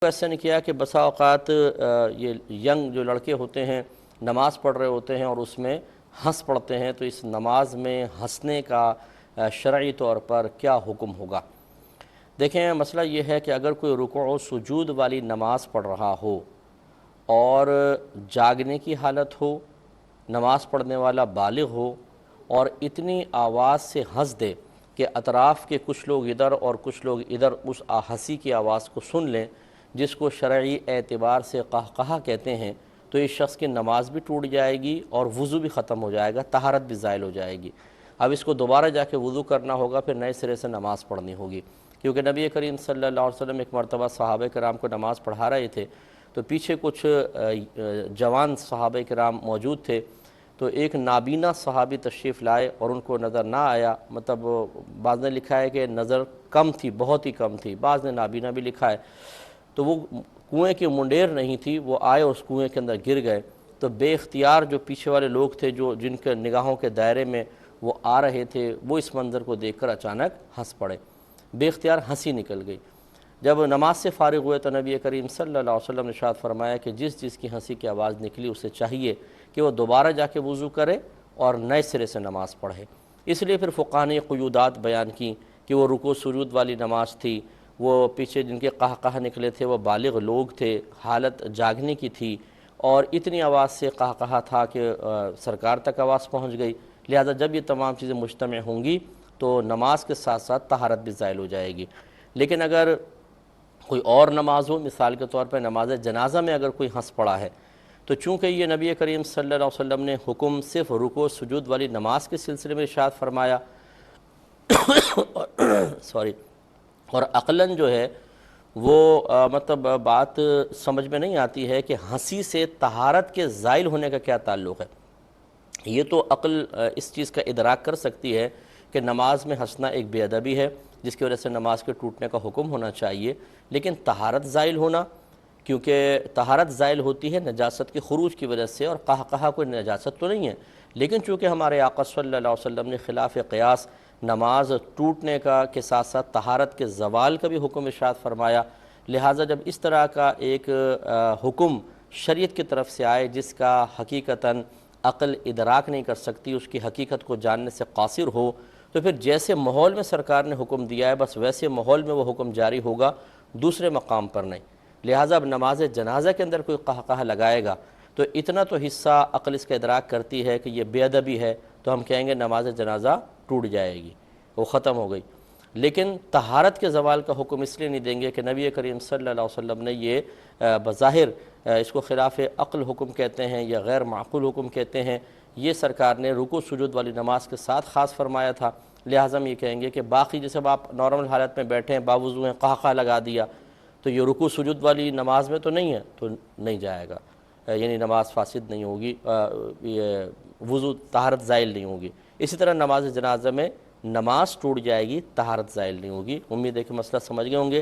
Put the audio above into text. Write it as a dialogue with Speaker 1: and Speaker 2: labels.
Speaker 1: ایسا نہیں کیا کہ بسا اوقات یہ ینگ جو لڑکے ہوتے ہیں نماز پڑھ رہے ہوتے ہیں اور اس میں ہنس پڑھتے ہیں، تو اس نماز میں ہنسنے کا شرعی طور پر کیا حکم ہوگا؟ دیکھیں، مسئلہ یہ ہے کہ اگر کوئی رکوع و سجود والی نماز پڑھ رہا ہو اور جاگنے کی حالت ہو، نماز پڑھنے والا بالغ ہو اور اتنی آواز سے ہنس دے کہ اطراف کے کچھ لوگ ادھر اور کچھ لوگ ادھر اس ہنسی کی آواز کو سن لیں، جس کو شرعی اعتبار سے قہقہہ کہتے ہیں، تو اس شخص کی نماز بھی ٹوٹ جائے گی اور وضو بھی ختم ہو جائے گا، طہارت بھی زائل ہو جائے گی۔ اب اس کو دوبارہ جا کے وضو کرنا ہوگا، پھر نئے سرے سے نماز پڑھنی ہوگی، کیونکہ نبی کریم صلی اللہ علیہ وسلم ایک مرتبہ صحابہ کرام کو نماز پڑھا رہے تھے، تو پیچھے کچھ جوان صحابہ کرام موجود تھے، تو ایک نابینا صحابی تشریف لائے اور ان کو نظر نہ آیا، مطلب بعض نے لکھا ہے کہ نظر کم تھی، بہت ہی کم تھی، بعض نے نابینا بھی لکھا ہے، تو وہ کنویں کی منڈیر نہیں تھی، وہ آئے اور اس کنویں کے اندر گر گئے، تو بے اختیار جو پیچھے والے لوگ تھے جو جن کے نگاہوں کے دائرے میں وہ آ رہے تھے، وہ اس منظر کو دیکھ کر اچانک ہنس پڑے، بے اختیار ہنسی نکل گئی۔ جب نماز سے فارغ ہوئے تو نبی کریم صلی اللہ علیہ وسلم نے ارشاد فرمایا کہ جس کی ہنسی کی آواز نکلی اسے چاہیے کہ وہ دوبارہ جا کے وضو کرے اور نئے سرے سے نماز پڑھے۔ اس لیے پھر فقہاء نے قیودات بیان کی کہ وہ رکوع سجود والی نماز تھی، وہ پیچھے جن کے قہقہہ نکلے تھے وہ بالغ لوگ تھے، حالت جاگنے کی تھی اور اتنی آواز سے قہقہہ تھا کہ سرکار تک آواز پہنچ گئی، لہذا جب یہ تمام چیزیں مجتمع ہوں گی تو نماز کے ساتھ ساتھ طہارت بھی زائل ہو جائے گی۔ لیکن اگر کوئی اور نماز ہو، مثال کے طور پر نماز جنازہ میں اگر کوئی ہنس پڑا ہے، تو چونکہ یہ نبی کریم صلی اللہ علیہ وسلم نے حکم صرف رکوع سجود والی نماز کے سلسلے میں ارشاد فرمایا اور عقلاً جو ہے وہ مطلب بات سمجھ میں نہیں آتی ہے کہ ہنسی سے طہارت کے زائل ہونے کا کیا تعلق ہے۔ یہ تو عقل اس چیز کا ادراک کر سکتی ہے کہ نماز میں ہنسنا ایک بے ادبی ہے جس کی وجہ سے نماز کے ٹوٹنے کا حکم ہونا چاہیے، لیکن طہارت زائل ہونا، کیونکہ طہارت زائل ہوتی ہے نجاست کے خروج کی وجہ سے، اور قہقہہ کوئی نجاست تو نہیں ہے، لیکن چونکہ ہمارے آقا صلی اللہ علیہ وسلم نے خلاف قیاس نماز ٹوٹنے کا کے ساتھ ساتھ طہارت کے زوال کا بھی حکم ارشاد فرمایا، لہٰذا جب اس طرح کا ایک حکم شریعت کی طرف سے آئے جس کا حقیقتاً عقل ادراک نہیں کر سکتی، اس کی حقیقت کو جاننے سے قاصر ہو، تو پھر جیسے ماحول میں سرکار نے حکم دیا ہے بس ویسے ماحول میں وہ حکم جاری ہوگا، دوسرے مقام پر نہیں۔ لہٰذا اب نماز جنازہ کے اندر کوئی قہقہہ لگائے گا تو اتنا تو حصہ عقل اس کا ادراک کرتی ہے کہ یہ بے ادبی ہے، تو ہم کہیں گے نماز جنازہ ٹوٹ جائے گی، وہ ختم ہو گئی۔ لیکن طہارت کے زوال کا حکم اس لیے نہیں دیں گے کہ نبی کریم صلی اللہ علیہ وسلم نے یہ بظاہر اس کو خلاف عقل حکم کہتے ہیں یا غیر معقول حکم کہتے ہیں، یہ سرکار نے رکوع سجود والی نماز کے ساتھ خاص فرمایا تھا، لہٰذا ہم یہ کہیں گے کہ باقی جیسے آپ نارمل حالت میں بیٹھے ہیں، باوضو ہیں، قہقہہ لگا دیا، تو یہ رکوع سجود والی نماز میں تو نہیں ہے، تو نہیں جائے گا، یعنی نماز فاسد نہیں ہوگی، یہ وضو طہارت زائل نہیں ہوگی۔ اسی طرح نماز جنازہ میں نماز ٹوٹ جائے گی، طہارت زائل نہیں ہوگی۔ امید ہے کہ مسئلہ سمجھ گئے ہوں گے۔